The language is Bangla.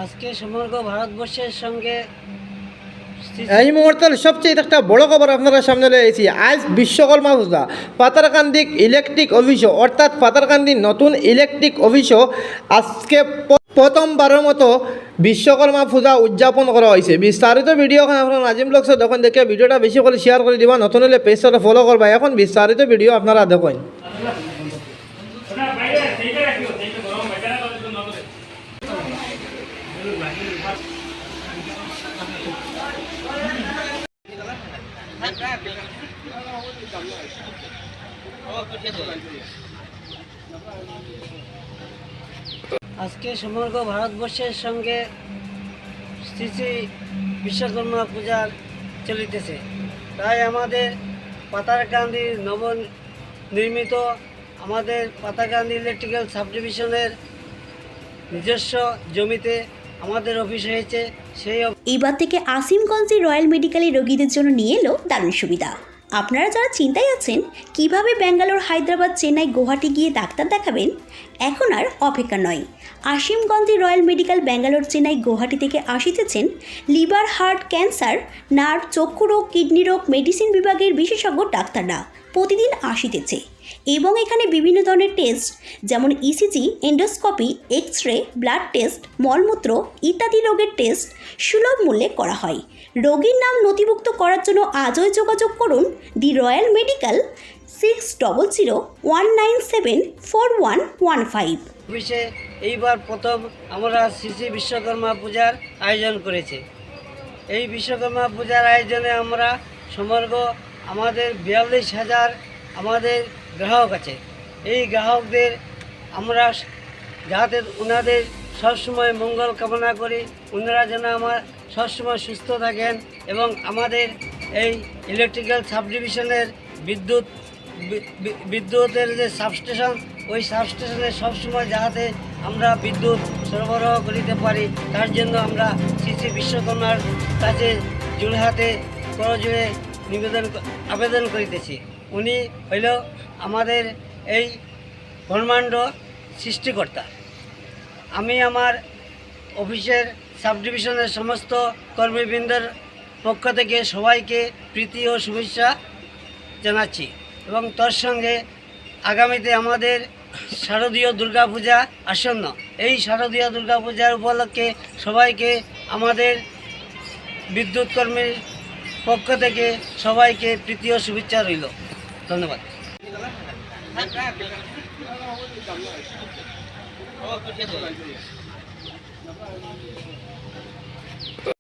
আজকে সমগ্র ভারতবর্ষের সঙ্গে এই মুহূর্তের সবচেয়ে একটা বড় খবর আপনারা সামনে রয়েছি। আজ বিশ্বকর্মা পূজা। পাতারকান্দি ইলেকট্রিক অফিসও অর্থাৎ পাতারকান্দির নতুন ইলেকট্রিক অফিসও আজকে প্রথমবারের মতো বিশ্বকর্মা পূজা উদযাপন করা হয়েছে। বিস্তারিত ভিডিও এখন আপনারা নাজিম ব্লগসে দেখুন, দেখে ভিডিওটা বেশি করে শেয়ার করে দিবা, নতুন হলে পেজটা ফলো করবা। এখন বিস্তারিত ভিডিও আপনারা দেখুন। আজকে সমগ্র ভারতবর্ষের সঙ্গে শ্রী শ্রী বিশ্বকর্মা পূজা চলিতেছে। তাই আমাদের পাতারকান্দির নবনির্মিত আমাদের পাতারকান্দি ইলেকট্রিক্যাল সাবডিভিশনের নিজস্ব জমিতে আমাদের অফিস হয়েছে। সেই এবার থেকে আসিমগঞ্জের রয়্যাল মেডিকেলে রোগীদের জন্য নিয়ে এলো দারুণ সুবিধা। আপনারা যারা চিন্তায় আছেন কিভাবে ব্যাঙ্গালোর, হায়দ্রাবাদ, চেন্নাই, গুয়াহাটি গিয়ে ডাক্তার দেখাবেন, এখন আর অপেক্ষা নয়। আসিমগঞ্জের রয়্যাল মেডিকেল ব্যাঙ্গালোর, চেন্নাই, গুয়াহাটি থেকে আসিতেছেন লিভার, হার্ট, ক্যান্সার, নার্ভ, চক্ষু রোগ, কিডনি রোগ, মেডিসিন বিভাগের বিশেষজ্ঞ ডাক্তাররা প্রতিদিন আসিতেছে এবং এখানে বিভিন্ন ধরনের টেস্ট যেমন ECG, endoscopy, X ray, blood test, মলমূত্র ইত্যাদি রোগের টেস্ট সুলভ মূল্যে করা হয়। রোগীর নাম নথিভুক্ত করার জন্য আজই যোগাযোগ করুন দি রয়্যাল মেডিকেল 6001974115। অফিসে এইবার প্রথম আমরা শ্রী শ্রী বিশ্বকর্মা পূজার আয়োজন করেছি। এই বিশ্বকর্মা পূজার আয়োজনে আমরা সমগ্র আমাদের 42,000 আমাদের গ্রাহক আছে। এই গ্রাহকদের আমরা যাতে ওনাদের সবসময় মঙ্গল কামনা করি, ওনারা যেন আমার সবসময় সুস্থ থাকেন এবং আমাদের এই ইলেকট্রিক্যাল সাবডিভিশনের বিদ্যুতের যে সাবস্টেশন, ওই সাবস্টেশনে সবসময় যাতে আমরা বিদ্যুৎ সরবরাহ করিতে পারি, তার জন্য আমরা শ্রী শ্রী বিশ্বকর্মার কাছে জোড়হাতে করজোড়ে আবেদন করিতেছি। উনি হইল আমাদের এই ব্রহ্মাণ্ড সৃষ্টিকর্তা। আমি আমার অফিসের সাবডিভিশনের সমস্ত কর্মীবৃন্দের পক্ষ থেকে সবাইকে প্রীতি ও শুভেচ্ছা জানাচ্ছি এবং তার সঙ্গে আগামীতে আমাদের শারদীয় দুর্গাপূজা আসন্ন। এই শারদীয় দুর্গাপূজার উপলক্ষে সবাইকে আমাদের বিদ্যুৎ কর্মীর পক্ষ থেকে সবাইকে প্রীতি ও শুভেচ্ছা রইল। ধন্যবাদ।